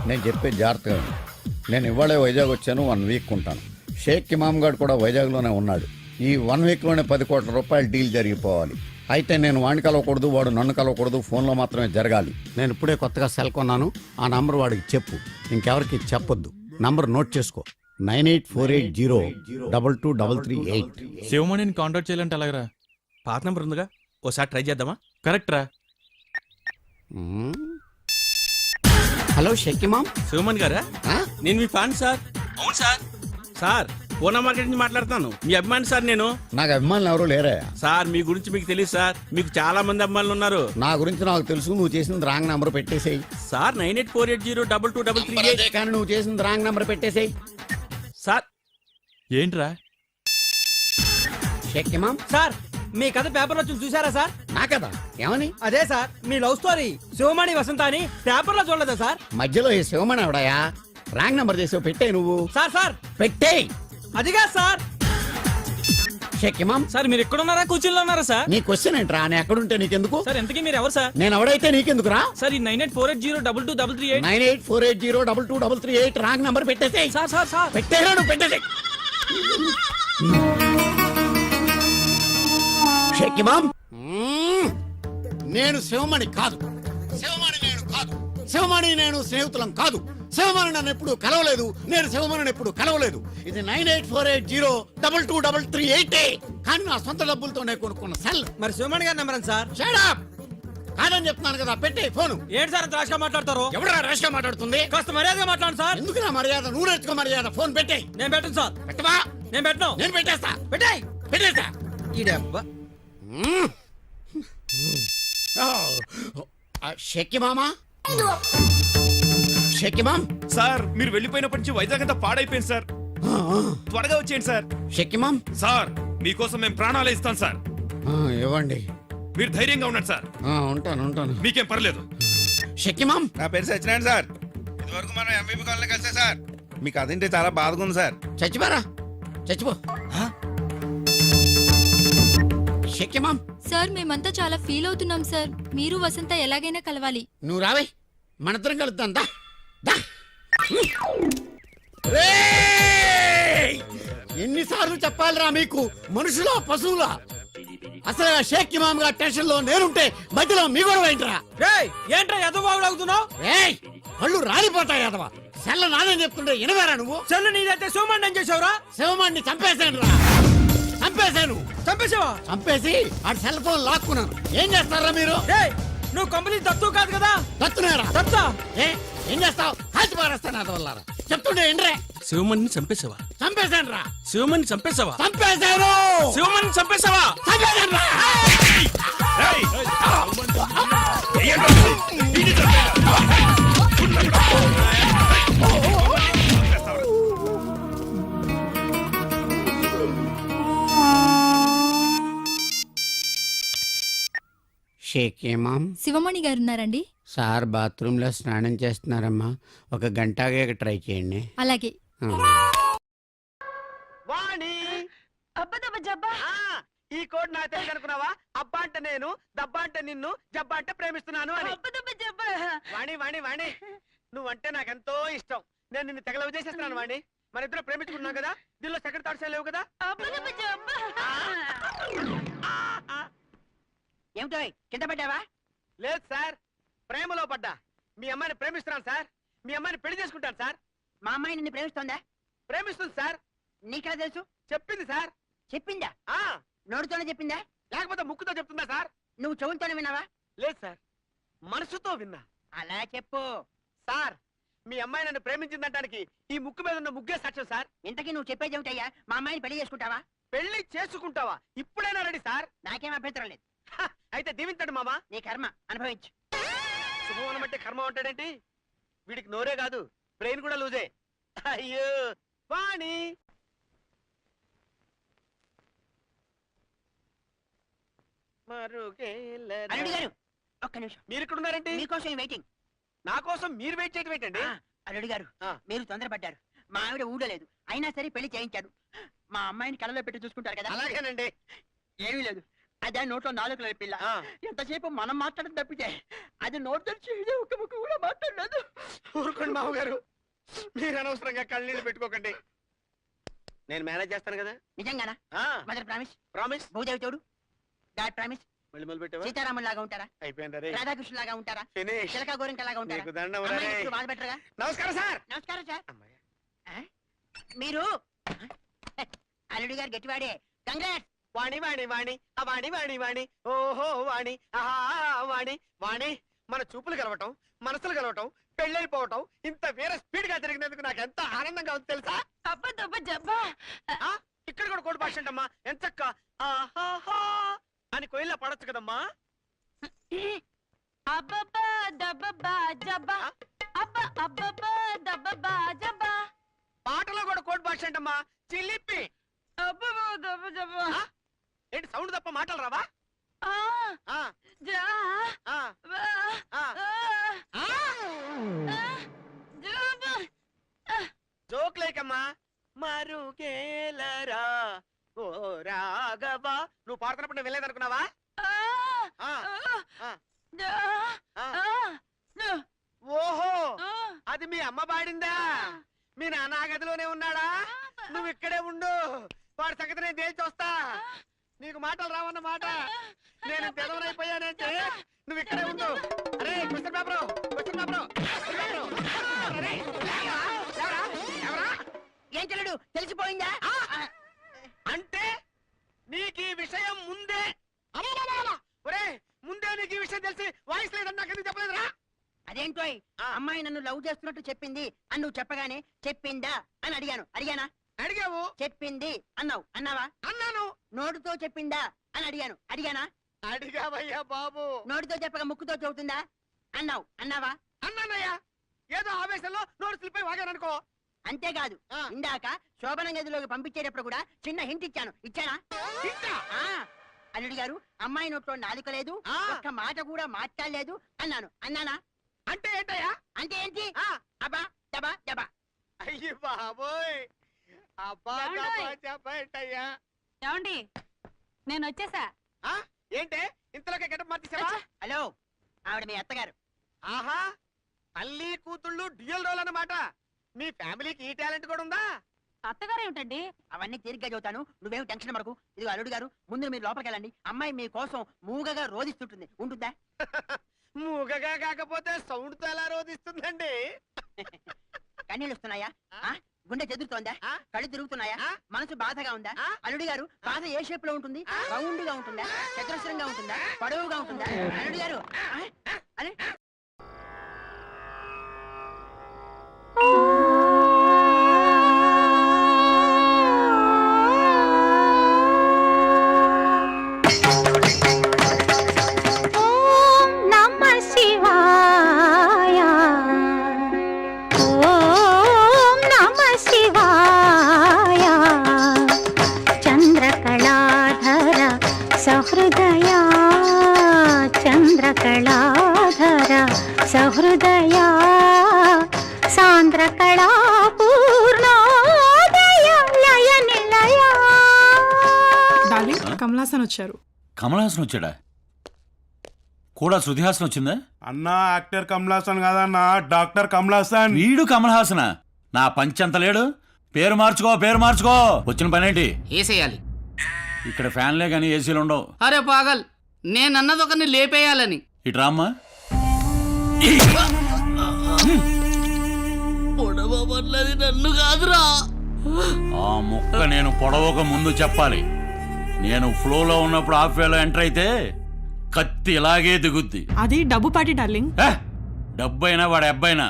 నేను చెప్పే జాగ్రత్తగా విను. నేను ఇవాళే వైజాగ్ వచ్చాను, 1 వీక్ ఉంటాను. షేక్ ఇమామ్ గారు కూడా వైజాగ్లోనే ఉన్నాడు. ఈ 1 వీక్లోనే 10 కోట్ల రూపాయల డీల్ జరిగిపోవాలి. అయితే నేను వాడిని కలవకూడదు, వాడు నన్ను కలవకూడదు, ఫోన్లో మాత్రమే జరగాలి. నేను ఇప్పుడే కొత్తగా సెల్ కొన్నాను, ఆ నంబర్ వాడికి చెప్పు, ఇంకెవరికి చెప్పొద్దు. నంబర్ నోట్ చేసుకో, 9848022338. శివమణిని కాంటాక్ట్ చేయాలంటే అలాగరా? పాత నంబర్ ఉందిగా, ఓసారి ట్రై చేద్దామా? కరెక్ట్ రా. హలో షేక్ ఇమామ్. శివమణి గారా? నేను మీ ఫ్యాన్ సార్. అవును సార్. సార్ పూనా మార్కెట్ నుంచి మాట్లాడుతాను, మీ అభిమాని సార్. నేను నాకు అభిమానులు ఎవరు లేరా? సార్ మీ గురించి మీకు తెలియదు సార్, మీకు చాలా మంది అభిమానులు ఉన్నారు. నా గురించి నాకు తెలుసు, నువ్వు చేసింది రాంగ్ నంబర్ పెట్టేసేయి. సార్ 9848022338. కానీ నువ్వు చేసింది రాంగ్ నంబర్ పెట్టేసేయి. సార్ ఏంట్రా? షేక్ ఇమామ్ సార్ మీ కథ పేపర్ లో చూసారా సార్? నా కదా ఏమని? అదే సార్ మీ లవ్ స్టోరీ శివమణి వసంత అని పేపర్ లో చూడలేదా సార్? మధ్యలో ఈ శివమణి ఎవడయా? రాంగ్ నంబర్ చేసావు, పెట్టే నువ్వు. సార్ సార్ పెట్టే. అదిగా సార్. షేక్ ఇమామ్ సార్ మీరు ఎక్కడున్నారా, కూర్చుల్లో ఉన్నారా సార్? నీ క్వశ్చన్ ఏంట్రా? నేను ఎక్కడుంటే నీకెందుకు? సార్ ఎంతకీ మీరు ఎవరు సార్? నేను ఎవడైతే నీకెందుకురా? సార్ ఈ 9848022338. 9848022338 రాంగ్ నంబర్ పెట్టేసేయ్. సార్ సార్ సార్ పెట్టేరా, నువ్వు పెట్టేసేయ్. షేక్ ఇమామ్, నేను శివమణి కాదు, శివమణి నేను కాదు, శివమణి నేను స్నేహితులం కాదు. శివమణి నన్ను ఎప్పుడు కలవలేదు, నేను శివమణిని ఎప్పుడు కలవలేదు. ఇది 9848022338 కానీ నా సొంత డబ్బులతో నేను కొనుక్కున్న సెల్. మరి శివమణి గారి నెంబర్ సార్? Shut up. కాదని చెప్తున్నాను కదా, పెట్టే ఫోను. ఏంటి సార్ రాష్గా మాట్లాడతారు? ఎవరా రేష్గా మాట్లాడుతుంది? కాస్త మర్యాదగా మాట్లాడండి సార్. ఎందుకు నా మర్యాద? నువ్వు నేర్చుకో మర్యాద. ఫోన్ పెట్టే. నేను పెట్టను సార్. పెట్టవా? నేను పెట్టను. నేను పెట్టేస్తా. పెట్టాయి. పెట్టేస్తా. ఈ డబ్బా షెక్కి మామా, షెక్కి మామ్. సార్ మీరు వెళ్ళిపోయినప్పటి నుంచి వైజాగ్ అంతా పాడైపోయింది సార్. త్వరగా వచ్చేయండి సార్. షెక్కి మామ్. సార్ మీకోసం మేము ప్రాణాలు ఇస్తాం సార్. ఇవ్వండి. మీరు ధైర్యంగా ఉండండి సార్. ఉంటాను ఉంటాను. మీకేం పర్లేదు. షెక్కి మామ్. నా పేరు సత్యనారాయణ సార్. ఇదివరకు మనం ఎంబీపీ కాలనీ కలిసా సార్. మీకు అదేంటి చాలా బాధగా ఉంది సార్. చచ్చిపోరా, చచ్చిపో. షెక్కి మామ్. సార్ మేమంతా చాలా ఫీల్ అవుతున్నాం సార్. మీరు వసంత ఎలాగైనా కలవాలి. నువ్వు రావే, మనిద్దరం కలుద్దాం. దా దా. ఎన్నిసార్లు చెప్పాలిరా మీకు, మనుషులా పశువులా? అసలు షేక్ ఇమామ్ గారి టెన్షన్ లో నేనుంటే మధ్యలో మీ గొడవ ఏంట్రా? ఏంట్రా ఎదవాగుడు అవుతున్నావు? కళ్ళు రాలిపోతాయి ఎదవా. సెల్ల నాదని చెప్తుంటే వినవేరా నువ్వు? చెల్లు నీదైతే శివమణి ఏం చేసావురా? శివమణిని చంపేశాను రా, చంపేశాను. చంపేసావా? చంపేసి ఆ సెల్ ఫోన్ లాక్కున్నాను. ఏం చేస్తారా మీరు? నువ్వు కంపెనీ దత్తు కాదు కదా? దత్తునేరా? దత్తా? ఏం చేస్తావు? కాల్చి పారేస్తాను అదవల్లారా. చెప్తుంటే ఏంట్రే? శివమణిని చంపేసావా? చంపేశాను రా. శివమణిని చంపేసావా? చంపేశాను. శివమణిని చంపేసావా? చంపేశాను రా. షేక్ ఇమామ్. శివమణి గారు ఉన్నారండి? సార్ బాత్రూమ్ లో స్నానం చేస్తున్నారమ్మా, ఒక గంట ఆగాక ట్రై చేయండి. అలాగే. వాణి ఈ కోడ్ నాకు తెలుసు అనుకున్నావా? అబ్బా అంటే నేను, దబ్బా అంటే నిన్ను, జబ్బా అంటే ప్రేమిస్తున్నాను అని. వాణి వాణి వాణి, నువ్వంటే నాకెంతో ఇష్టం. నేను నిన్ను తెగలవ చేసేస్తున్నాను వాణి. మన ఇద్దరు ప్రేమించుకున్నాం కదా, దీనిలో సెకండ్ థాట్స్ లేవు కదా? ఏమిటో కింద పడ్డావా? లేదు సార్, ప్రేమలో పడ్డా. మీ అమ్మాయిని ప్రేమిస్తున్నాను సార్. మీ అమ్మాయిని పెళ్లి చేసుకుంటాను సార్. మా అమ్మాయి నిన్ను ప్రేమిస్తోందా? ప్రేమిస్తుంది సార్. నీకెలా తెలుసు? చెప్పింది సార్. చెప్పిందా? ఆ నోటితోనే చెప్పిందా? లేకపోతే ముక్కుతో చెప్తుందా సార్? నువ్వు చెవులతోనే విన్నావా? లేదు సార్, మనసుతో విన్నా. అలా చెప్పు సార్. మీ అమ్మాయి నన్ను ప్రేమించిందంటానికి ఈ ముక్కు మీద ఉన్న ముగ్గే సాక్ష్యం సార్. ఇంతకీ నువ్వు చెప్పేది ఏమిటయ్యా? మా అమ్మాయిని పెళ్లి చేసుకుంటావా? పెళ్లి చేసుకుంటావా? ఇప్పుడైనా రెడీ సార్. నాకేం అభ్యంతరం లేదు. అయితే దీవించండి మామా. నీ కర్మ అనుభవించు. శుభవనం అంటే కర్మ ఉంటాడేంటి? వీడికి నోరే కాదు, బ్రెయిన్ కూడా లూజే. అయ్యో వాణి. అల్లుడు గారు ఒక్క నిమిషం. మీరు ఇక్కడ ఉన్నారేంటి? మీకోసం వెయిటింగ్. నా కోసం మీరు వెయిట్ చేయటం ఏంటండి? అల్లుడు గారు మీరు తొందరపడ్డారు. మా ఆవిడ ఊడలేదు, అయినా సరే పెళ్లి చేయించాడు. మా అమ్మాయిని కళ్ళలో పెట్టి చూసుకుంటారు కదా? అలాగేనండి. ఏమీ లేదు, అదే నోట్లో నాలుగు పిల్ల ఆ. ఎంతసేపు మనం మాట్లాడడం తప్పితే అది నోట్ తెరిచి ఒక ముక్క కూడా మాట్లాడలేదు. ఊరుకోండి మామగారు, మీరు అనవసరంగా కళ్ళనీళ్ళు పెట్టుకోకండి. నేను మేనేజ్ చేస్తాను కదా. నిజంగానా? Mother promise. ప్రామిస్. భూదేవి తోడు. Dad promise. మళ్ళీ మొదలు పెట్టావా? సీతారాములు లాగా ఉంటారా? అయిపోయింది రే. రాధాకృష్ణ లాగా ఉంటారా? ఫినిష్. చిలక గోరింక లాగా ఉంటారా? నీకు దండం రే. అమ్మాయిని ఎప్పుడు బాధ పెట్టరుగా? నమస్కారం సార్. నమస్కారం సార్. అమ్మాయి. మీరు అల్లుడి గారు గట్టివాడే. కంగ్రాట్స్. వాణి వాణి వాణి ఆ వాణి వాణి వాణి ఓహో వాణి ఆహా వాణి వాణి. మన చూపులు కలవటం, మనసులు కలవటం, పెళ్ళైపోవటం ఇంత వేరే స్పీడ్ గా జరిగినందుకు నాకు ఎంత ఆనందంగా ఉంది తెలుసా? ఆ? ఇక్కడ కూడా కోడి భాష అంటమ్మా. ఎంచక్క ఆహాహా అని కోయిల్లా పడొచ్చు కదమ్మా. పాటలో కూడా కోడి భాష అంటమ్మా. చిల్లిప్పి. ఆ? ఏంటి సౌండ్ తప్ప మాటలు రావా? ఆ, ఆ, ఆ. జోక్ లేకమ్మా. మరుగేలరా ఓ రాఘవా. నువ్వు పాడుతున్నప్పుడు నేను వెళ్ళేదనుకున్నావా? ఆ, ఆ, ఆ. ఓహో, అది మీ అమ్మ పాడిందా? మీ నాన్న ఆ గదిలోనే ఉన్నాడా? నువ్వు ఇక్కడే ఉండు, వాడి సంగతి నేను తేల్చి వస్తా. నీకు మాటలు రావన్న మాట. నేను తెలవనైపోయానంటే నువ్వు ఇక్కడే ఉండు. అరే question paper, question paper, question paper. అరే, ఎవరా? ఎవరా? ఏం చెల్లుడు తెలిసిపోయిందా? అంటే నీకు ఈ విషయం ముందే ఒరే ముందే నీకు ఈ విషయం తెలిసి వాయిస్ లేదని నాకు ఎందుకు చెప్పలేదురా? అదేంటోయ్, అమ్మాయి నన్ను లవ్ చేస్తున్నట్టు చెప్పింది అని నువ్వు చెప్పగానే చెప్పిందా అని అడిగాను. అడిగానా? అడిగావు. చెప్పింది అన్నావు. అన్నావా? అన్నాను. నోటితో చెప్పిందా అని అడిగాను. అడిగానా? అడిగావయ్యా బాబు. నోటితో చెప్పక ముక్కుతో చెబుతుందా అన్నావు. అన్నావా? అన్నానయ్యా. ఏదో ఆవేశంలో నోరు స్లిప్ అయి వాగాననుకో. అంతేకాదు, ఇందాక శోభన గదిలోకి పంపించేటప్పుడు కూడా చిన్న హింట్ ఇచ్చాను. ఇచ్చానా? ఆ, అల్లుడి గారు అమ్మాయి నోట్లో నాలుక లేదు, ఒక్క మాట కూడా మాట్లాడలేదు అన్నాను. అన్నానా? అంటే ఏంటయ్యా? అంటే ఏంటి? అబ్బా దబా దబా. అయ్యి బాబోయ్. అబ్బా దబా చెప్పేంటయ్యా? ఏమండి నేను వచ్చేసా. ఏంటే ఇంతలోకి గెటప్ మార్చేసావా? హలో, ఆవిడ మీ అత్తగారు. ఆహా, తల్లి కూతుళ్ళు డ్యూయల్ రోల్ అన్నమాట. మీ ఫ్యామిలీకి ఈ టాలెంట్ కూడా ఉందా? అత్తగారు ఏమిటండి? అవన్నీ తీరిగ్గా చెబుతాను, నువ్వేం టెన్షన్ పడకు. ఇదిగో అల్లుడు గారు, ముందు మీరు లోపలికి వెళ్ళండి. అమ్మాయి మీ కోసం మూగగా రోధిస్తుంటుంది. ఉంటుందా? మూగగా కాకపోతే సౌండ్ తో ఎలా రోధిస్తుందండి? కన్నీళ్ళు వస్తున్నాయా? గుండె చెదురుతోందా? కళ్ళు తిరుగుతున్నాయా? మనసు బాధగా ఉందా? అల్లుడి గారు, బాధ ఏ షేప్ లో ఉంటుంది? రౌండ్ గా ఉంటుందా? చతురస్రంగా ఉంటుందా? పొడవుగా ఉంటుందా? అల్లుడి గారు, అరే సహృదయా చంద్రకళాధర సహృదయా సాంద్రకళా పూర్ణోదయ లయ నిలయ. డార్లింగ్, కమలాసన్ వచ్చారు. కమలాసన్ వచ్చాడా? కూడా శృతిహాసన్ వచ్చిందా? అన్నా యాక్టర్ కమలాసన్ కాదన్నా, డాక్టర్ కమలాసన్. వీడు కమల్ హాసన. నా పంచంత లేడు. పేరు మార్చుకో, పేరు మార్చుకో. వచ్చిన పనేంటి? ఏసేయాలి. ఇక్కడ ఫ్యాన్లే కానీ ఏసీలు ఉండవు. అరే పాగల్, నేనన్నది ఒకరిని లేపేయాలని. ఇటు రామ్మా. పొడవబడ్లది నన్ను కాదురా. ఆ ముక్క నేను పొడవక ముందు చెప్పాలి. నేను ఫ్లోలో ఉన్నప్పుడు హాఫ్ వేలో ఎంటర్ అయితే కత్తి ఇలాగే దిగుద్ది. అది డబ్బు పాటి డార్లింగ్. డబ్బైనా వాడి అబ్బాయినా,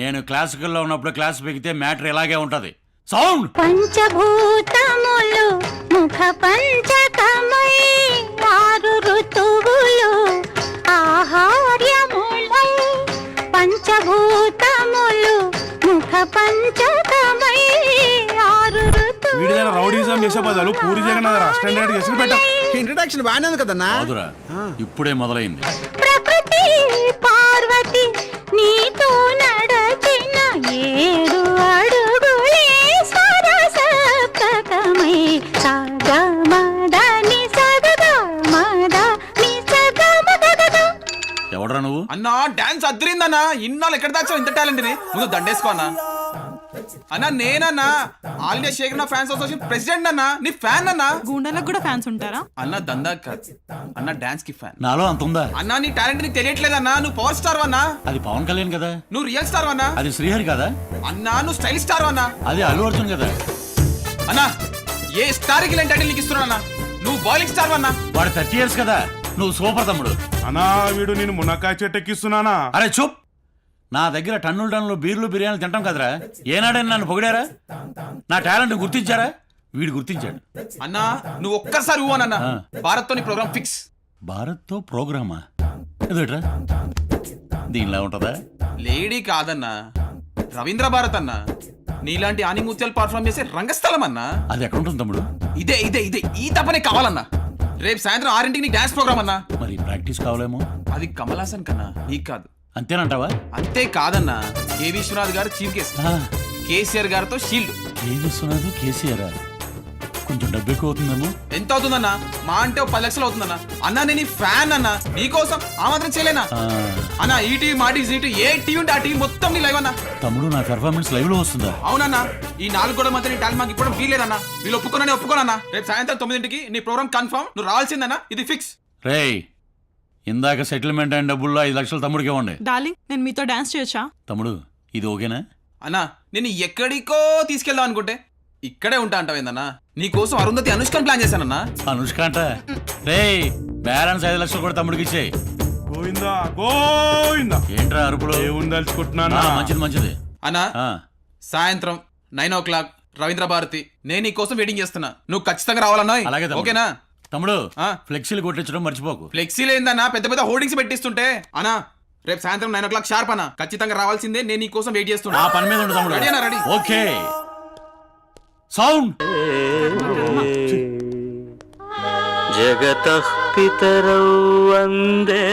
నేను క్లాసికల్లో ఉన్నప్పుడు క్లాస్ పెగితే మ్యాటర్ ఇలాగే ఉంటది. సౌండ్. పంచభూతములు ముఖ పంచకమై ఆరు ఋతువులు ఆహార్యములై. పంచభూతములు ముఖ పంచకమై ఆరు ఋతువులు. రౌడీజం చేసే బదులు పూరి జగన్నాథ్ స్టాండర్డ్ చేసి పెట్ట. ఇంట్రడక్షన్ బాగానే ఉంది కదన్నా. ఇప్పుడే మొదలైంది. ప్రకృతి పార్వతి నీతో నడచిన 7 అడుగులే సరసప్తకమై సగమదని సగమదని నువ్వు? అన్నా డాన్స్ అద్దరిందన్నా, ఇన్నాళ్ళు ఎక్కడ దాచావు ఇంత టాలెంట్ ని? ముందు దండేసుకో అన్నా. అన్నా నేనన్నా ఆల్ ఇండియా షేక్ నా ఫ్యాన్స్ అసోసియేషన్ ప్రెసిడెంట్ అన్నా, నీ ఫ్యాన్ అన్నా. గూండాలకు కూడా ఫ్యాన్స్ ఉంటారా? అన్న దందా కాదు, అన్న డాన్స్ కి ఫ్యాన్. నాలో అంత ఉందా? అన్నా నీ టాలెంట్ నీకు తెలియట్లేదన్నా, నువ్వు పవర్ స్టార్ అన్నా. అది పవన్ కళ్యాణ్ కదా. నువ్వు రియల్ స్టార్ అన్నా. అది శ్రీహరి కదా. అన్నా నువ్వు స్టైల్ స్టార్ అన్నా. అది అల్లు అర్జున్ కదా. అన్నా ఏ స్టార్ కి టైటిల్ నీకు ఇస్తున్నా? నువ్వు బౌలింగ్ స్టార్ అన్నా. వాడు 30 years కదా. నువ్వు సూపర్ తమ్ముడు. అన్నా వీడు నేను మునక్కాయ చెట్టు ఎక్కిస్తున్నానా? అరే చూప్. నా దగ్గర టన్నులు బీర్లు బిర్యానీలు తింటాం కదరా. ఏనాడైనా నన్ను పొగిడారా? నా టాలెంట్ గుర్తించారా? వీడు గుర్తించాడు. అన్నా నువ్వు ఒక్కసారి ఊవనన్నా, భారత్ తో నీ ప్రోగ్రామ్ ఫిక్స్. భారత్ తో ప్రోగ్రామా? ఎదుట్రా దీనిలా ఉంటదా? లేడీ కాదన్నా, రవీంద్ర భారత్ అన్నా. నీలాంటి ఆనిముత్యాలు పర్ఫార్మ్ చేసే రంగస్థలం అన్నా. అది ఎక్కడ ఉంటుంది తమ్ముడు? ఇదే ఇదే ఇదే ఈ తప్పనే కావాలన్నా. రేపు సాయంత్రం 6ంటికి నీకు డాన్స్ ప్రోగ్రామ్ అన్నా. మరి ప్రాక్టీస్ కావాలేమో. అది కమల్ హాసన్ కన్నా, నీకు కాదు. అంతేనంటావా? అంతే కాదన్నా, కె విశ్వనాథ్ గారు చీఫ్ గెస్ట్, కేసీఆర్ గారితో షీల్డ్. ఏ విశ్వనాథ్ కేసీఆర్ కొంచెం డబ్బు ఎక్కువ అవుతుందేమో. ఎంత అవుతుందన్నా? మా అంటే 10 లక్షలు అవుతుందన్నా. అన్నా నేను ఫ్యాన్ అన్నా, నీకోసం ఆ మాత్రం చేయలేనా అన్నా? ఈ టీవీ మా టీవీ జీటీ ఏ టీవీ ఉంటే ఆ టీవీ మొత్తం నీ లైవ్ అన్నా. తమ్ముడు నా పెర్ఫార్మెన్స్ లైవ్ లో వస్తుందా? అవునన్నా, ఈ 4 గోడల మధ్య నీ టాలెంట్ మాకు ఇప్పుడు వీలేదన్నా. వీళ్ళు ఒప్పుకోనన్నా. రేపు సాయంత్రం 9ంటికి నీ ప్రోగ్రామ్ కన్ఫర్మ్, నువ్వు రావాల్సిందన్నా, ఇది ఫిక్స్. రేయ్ ఇందాక సెటిల్మెంట్ అయిన డబ్బుల్లో 5 లక్షలు తమ్ముడికి ఇవ్వండి. డార్లింగ్ నేను మీతో డాన్స్ చేయొచ్చా? తమ్ముడు ఇది ఓకేనా? అన్నా నేను ఎక్కడికో తీసుకెళ్దాం అనుకుంటే ఇక్కడే ఉంటా అంటావేందన్నా? నీకోసం అరుంధతి అనుష్కని ప్లాన్ చేశానన్నా. అనుష్క అంట. రేయ్ బ్యాలెన్స్ 5 లక్షలు కూడా తమ్ముడికి ఇచ్చేయి. గోవిందా గోవిందా. ఏంట్రా అరుపులో? ఏముందలుచుకుంటున్నానా? మంచిది అన్నా సాయంత్రం 9 o'clock రవీంద్ర భారతి, నేను నీ కోసం వెయిటింగ్ చేస్తున్నా. నువ్వు ఖచ్చితంగా రావాలన్నా. అలాగే తమ్ముడు. ఓకేనా తమ్ముడు? ఫ్లెక్సీలు కొట్టించడం మర్చిపోకు. ఫ్లెక్సీలు ఏందన్నా పెద్ద పెద్ద హోర్డింగ్స్ పెట్టిస్తుంటే? అన్నా రేపు సాయంత్రం 9 o'clock షార్ప్ అన్నా, ఖచ్చితంగా రావాల్సిందే. నేను నీ కోసం వెయిట్ చేస్తున్నా. ఆ పని మీద ఉండు తమ్ముడు. రెడీ అన్నా? రెడీ. Okay sound. జగతః పితరౌ వందే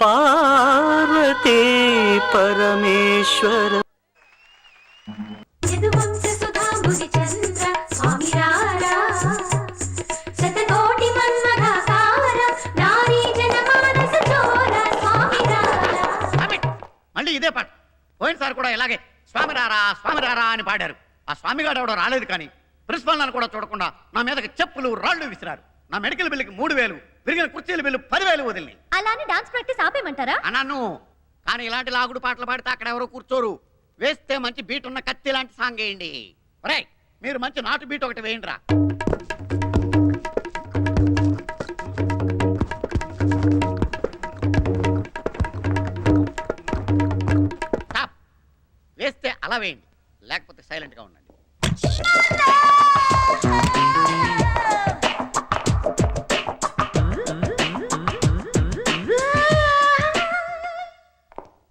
పార్వతీ పరమేశ్వర. మళ్ళీ ఇదే పాట పోయినసారి కూడా ఇలాగే స్వామి రారా అని పాడారు. ఆ స్వామిగాడు ఎవడో రాలేదు, కానీ ప్రిన్సిపల్ నన్ను కూడా చూడకుండా నా మీదకి చెప్పులు రాళ్ళు విసిరారు. నా మెడికల్ బిల్లుకి 3000, విరిగిన కుర్చీల బిల్లు 10,000 వదిలి. అలానే డాన్స్ ప్రాక్టీస్ ఆపేయమంటారా? అన్నాను, కానీ ఇలాంటి లాగుడు పాటలు పాడితే అక్కడ ఎవరో కూర్చోరు. వేస్తే మంచి బీట్ ఉన్న కత్తి లాంటి సాంగ్ వేయండి. ఒరేయ్ మీరు మంచి నాటు బీట్ ఒకటి వేయండి రా. వేస్తే అలా వేయండి, లేకపోతే సైలెంట్ గా ఉండండి.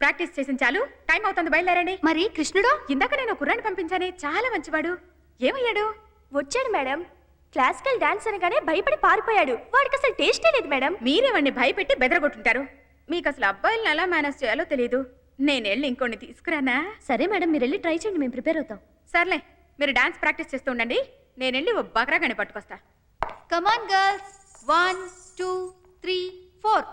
ప్రాక్టీస్ చేసిన చాలు, టైం అవుతుంది, బయలుదేరండి. మరి కృష్ణుడు? ఇందాక నేను కుర్రాన్ని పంపించానే, చాలా మంచివాడు. ఏమయ్యాడు? వచ్చాడు మేడం. క్లాసికల్ డాన్స్ అనగానే భయపడి పారిపోయాడు. వాడికి అసలు టేస్టే లేదు మేడం. మీరేవాడిని భయపెట్టి బెదరగొట్టుంటారు. మీకు అసలు అబ్బాయిలను ఎలా మేనేజ్ చేయాలో తెలియదు. నేను వెళ్ళి ఇంకొన్ని తీసుకురానా? సరే మేడం, మీరు వెళ్ళి ట్రై చేయండి, మేము ప్రిపేర్ అవుతాం. సర్లే, మీరు డాన్స్ ప్రాక్టీస్ చేస్తూ ఉండండి, నేను వెళ్ళి ఓ బకరాగాని పట్టుకొస్తా. కమాన్ గర్ల్స్, 1 2 3 4.